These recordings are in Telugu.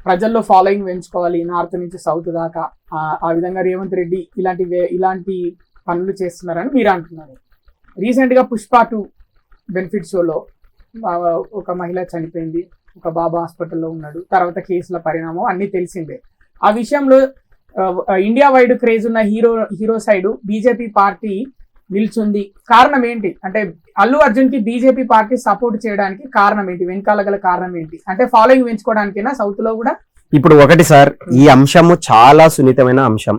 ప్రజల్లో ఫాలోయింగ్ పెంచుకోవాలి, నార్త్ నుంచి సౌత్ దాకా. ఆ విధంగా రేవంత్ రెడ్డి ఇలాంటి పనులు చేస్తున్నారని మీరు అంటున్నారు. రీసెంట్ గా పుష్ప 2 బెనిఫిట్ షోలో ఒక మహిళ చనిపోయింది, ఒక బాబా హాస్పిటల్లో ఉన్నాడు, తర్వాత కేసుల పరిణామం అన్ని తెలిసిందే. ఆ విషయంలో ఇండియా వైడ్ క్రేజ్ ఉన్న హీరో సైడ్ బీజేపీ పార్టీ నిల్చుంది. కారణం ఏంటి అంటే అల్లు అర్జున్ కి బీజేపీ పార్టీ సపోర్ట్ చేయడానికి కారణం ఏంటి, వెనకాల గల కారణం ఏంటి? అంటే ఫాలోయింగ్ పెంచుకోవడానికైనా సౌత్ లో కూడా? ఇప్పుడు ఒకటి సార్, ఈ అంశము చాలా సున్నితమైన అంశం.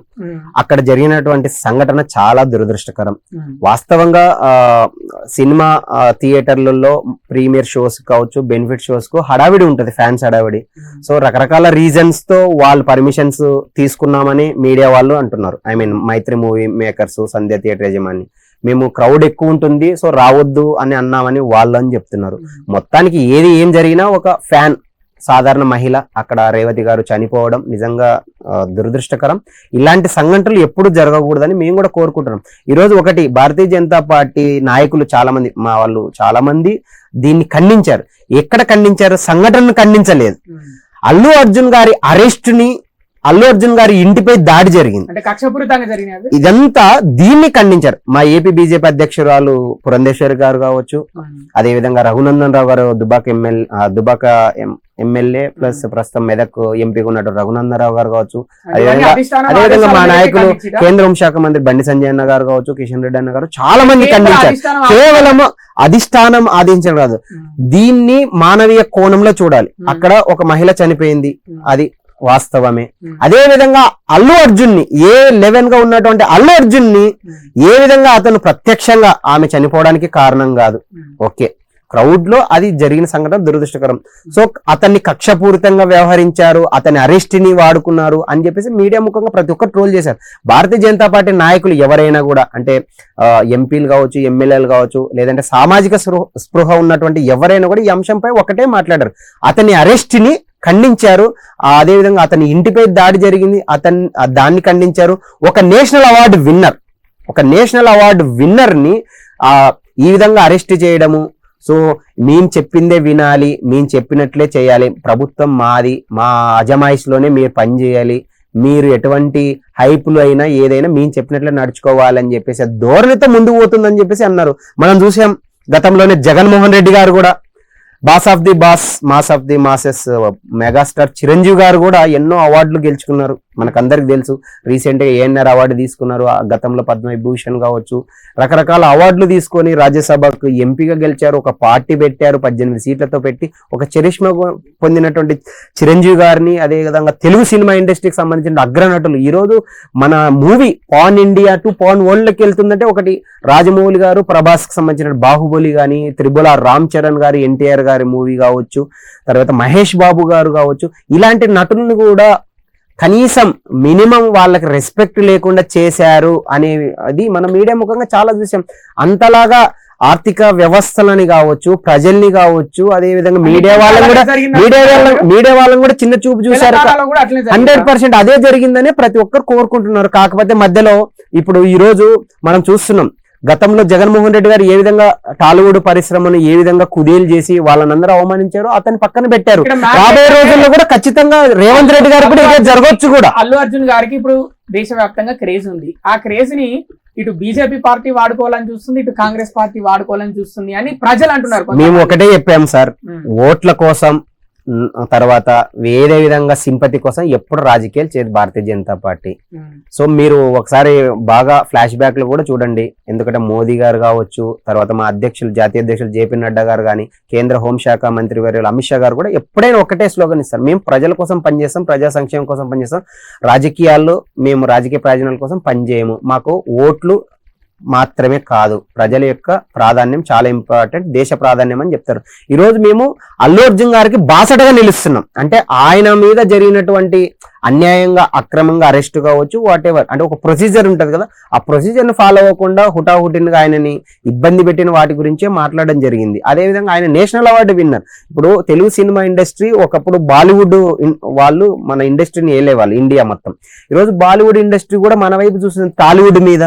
అక్కడ జరిగినటువంటి సంఘటన చాలా దురదృష్టకరం. వాస్తవంగా సినిమా థియేటర్లలో ప్రీమియర్ షోస్ కావచ్చు, బెనిఫిట్ షోస్ కు హడావిడి ఉంటది, ఫ్యాన్స్ హడావిడి. సో రకరకాల రీజన్స్ తో వాళ్ళు పర్మిషన్స్ తీసుకున్నామని మీడియా వాళ్ళు అంటున్నారు. I mean Mythri movie makers, Sandhya theatre యజమాని, మేము క్రౌడ్ ఎక్కువ ఉంటుంది సో రావద్దు అని అన్నామని వాళ్ళు అని చెప్తున్నారు. మొత్తానికి ఏం జరిగినా ఒక ఫ్యాన్, సాధారణ మహిళ అక్కడ రేవతి గారు చనిపోవడం నిజంగా దురదృష్టకరం. ఇలాంటి సంఘటనలు ఎప్పుడు జరగకూడదని మేము కూడా కోరుకుంటున్నాం. ఈరోజు ఒకటి, భారతీయ జనతా పార్టీ నాయకులు చాలా మంది దీన్ని ఖండించారు. ఎక్కడ ఖండించారు? సంఘటనను ఖండించలేదు. అల్లు అర్జున్ గారి అరెస్ట్ ని, అల్లు అర్జున్ గారి ఇంటిపై దాడి జరిగింది, ఇదంతా దీన్ని ఖండించారు. మా ఏపీ బీజేపీ అధ్యక్షురాలు పురంధేశ్వరి గారు కావచ్చు, అదే విధంగా రఘునందన్ రావు గారు దుబాక ఎమ్మెల్యే ప్లస్ ప్రస్తుతం మెదక్ ఎంపీగా ఉన్నట్టు రఘునందన్ రావు గారు కావచ్చు, అదేవిధంగా మా నాయకులు కేంద్ర హోంశాఖ మంత్రి బండి సంజయ్ అన్న గారు కావచ్చు, కిషన్ రెడ్డి అన్న గారు చాలా మంది ఖండించారు. కేవలం అధిష్టానం ఆదించడం కాదు, దీన్ని మానవీయ కోణంలో చూడాలి. అక్కడ ఒక మహిళ చనిపోయింది, అది వాస్తవమే. అదే విధంగా అల్లు అర్జున్ ని, A11 గా ఉన్నటువంటి అల్లు అర్జున్ ని ఏ విధంగా అతను ప్రత్యక్షంగా ఆమె చనిపోవడానికి కారణం కాదు. ఓకే, క్రౌడ్ లో అది జరిగిన సంఘటన దురదృష్టకరం. సో అతన్ని కక్షపూరితంగా వ్యవహరించారు, అతని అరెస్ట్ ని వాడుకున్నారు అని చెప్పేసి మీడియా ముఖంగా ప్రతి ఒక్కరు ట్రోల్ చేశారు. భారతీయ జనతా పార్టీ నాయకులు ఎవరైనా కూడా, అంటే ఎంపీలు కావచ్చు, ఎమ్మెల్యేలు కావచ్చు, లేదంటే సామాజిక స్పృహ ఉన్నటువంటి ఎవరైనా కూడా ఈ అంశంపై ఒకటే మాట్లాడారు, అతని అరెస్ట్ ని ఖండించారు. అదేవిధంగా అతని ఇంటిపై దాడి జరిగింది, దాన్ని ఖండించారు. ఒక నేషనల్ అవార్డు విన్నర్ ని ఈ విధంగా అరెస్ట్ చేయడము, సో మేము చెప్పిందే వినాలి, మేము చెప్పినట్లే చేయాలి, ప్రభుత్వం మాది, మా అజమాయిషిలోనే మీరు పనిచేయాలి, మీరు ఎటువంటి హైపులు అయినా ఏదైనా మేము చెప్పినట్లే నడుచుకోవాలని చెప్పేసి ధోరణితో ముందుకు పోతుందని చెప్పేసి అన్నారు. మనం చూసాం గతంలోనే జగన్మోహన్ రెడ్డి గారు కూడా boss of the boss, mass of the masses megastar Chiranjeevi గారు కూడా ఎన్నో అవార్డులు గెలుచుకున్నారు, మనకందరికి తెలుసు. రీసెంట్ గా ANR అవార్డు తీసుకున్నారు, గతంలో పద్మవిభూషణ్ కావచ్చు, రకరకాల అవార్డులు తీసుకొని రాజ్యసభకు ఎంపీగా గెలిచారు. ఒక పార్టీ పెట్టారు, 18 సీట్లతో పెట్టి ఒక చరిష్మా పొందినటువంటి చిరంజీవి గారిని, అదే విధంగా తెలుగు సినిమా ఇండస్ట్రీకి సంబంధించిన అగ్రనటులు ఈరోజు మన movie pan India to pan world లోకి వెళ్తుందంటే ఒకటి రాజమౌళి గారు, ప్రభాస్ కి సంబంధించిన బాహుబలి గాని, త్రిబుల్ ఆర్ రామ్ చరణ్ గారి NTR గారి మూవీ కావచ్చు, తర్వాత మహేష్ బాబు గారు కావచ్చు, ఇలాంటి నటులను కూడా కనీసం మినిమం వాళ్ళకి రెస్పెక్ట్ లేకుండా చేశారు అనేది మనం మీడియా ముఖంగా చాలా చూసాం. అంతలాగా ఆర్థిక వ్యవస్థలని కావచ్చు, ప్రజల్ని కావచ్చు, అదే విధంగా మీడియా వాళ్ళని కూడా చిన్న చూపు చూశారు. 100% అదే జరిగిందని ప్రతి ఒక్కరు కోరుకుంటున్నారు. కాకపోతే మధ్యలో ఇప్పుడు ఈ రోజు మనం చూస్తున్నాం, గతంలో జగన్మోహన్ రెడ్డి గారు ఏ విధంగా టాలీవుడ్ పరిశ్రమను ఏ విధంగా కుదేలు చేసి వాళ్ళందరూ అవమానించారో అతని పక్కన పెట్టారు. రాబోయే రోజుల్లో కూడా ఖచ్చితంగా రేవంత్ రెడ్డి గారు కూడా ఇదే జరగవచ్చు కూడా. అల్లు అర్జున్ గారికి ఇప్పుడు దేశవ్యాప్తంగా క్రేజ్ ఉంది. ఆ క్రేజ్ ని ఇటు బీజేపీ పార్టీ వాడుకోవాలని చూస్తుంది, ఇటు కాంగ్రెస్ పార్టీ వాడుకోవాలని చూస్తుంది అని ప్రజలు అంటున్నారు. మేము ఒకటే చెప్పాం సార్, ఓట్ల కోసం తర్వాత వేరే విధంగా సింపతి కోసం ఎప్పుడు రాజకీయాలు చేయదు భారతీయ జనతా పార్టీ. సో మీరు ఒకసారి బాగా ఫ్లాష్ బ్యాక్ లో కూడా చూడండి, ఎందుకంటే మోదీ గారు కావచ్చు, తర్వాత మా జాతీయ అధ్యక్షులు JP నడ్డా గారు కానీ, కేంద్ర హోంశాఖ మంత్రి వర్యులు అమిత్ షా గారు కూడా ఎప్పుడైనా ఒకటే స్లోగన్ ఇస్తారు, మేము ప్రజల కోసం పనిచేస్తాం, ప్రజా సంక్షేమం కోసం పనిచేస్తాం, రాజకీయాల్లో మేము రాజకీయ ప్రయోజనాల కోసం పనిచేయము, మాకు ఓట్లు మాత్రమే కాదు, ప్రజల యొక్క ప్రాధాన్యం చాలా ఇంపార్టెంట్, దేశ ప్రాధాన్యం అని చెప్తారు. ఈరోజు మేము అల్లు అర్జున్ గారికి బాసటగా నిలుస్తున్నాం. అంటే ఆయన మీద జరిగినటువంటి అన్యాయంగా అక్రమంగా అరెస్ట్ కావచ్చు, వాట్ ఎవర్, అంటే ఒక ప్రొసీజర్ ఉంటుంది కదా, ఆ ప్రొసీజర్ని ఫాలో అవ్వకుండా హుటాహుటిన్గా ఆయనని ఇబ్బంది పెట్టిన వాటి గురించే మాట్లాడడం జరిగింది. అదేవిధంగా ఆయన నేషనల్ అవార్డు విన్నర్. ఇప్పుడు తెలుగు సినిమా ఇండస్ట్రీ ఒకప్పుడు బాలీవుడ్ వాళ్ళు మన ఇండస్ట్రీని ఏలేవాళ్ళు, ఇండియా మొత్తం. ఈరోజు బాలీవుడ్ ఇండస్ట్రీ కూడా మన వైపు చూస్తుంది, టాలీవుడ్ మీద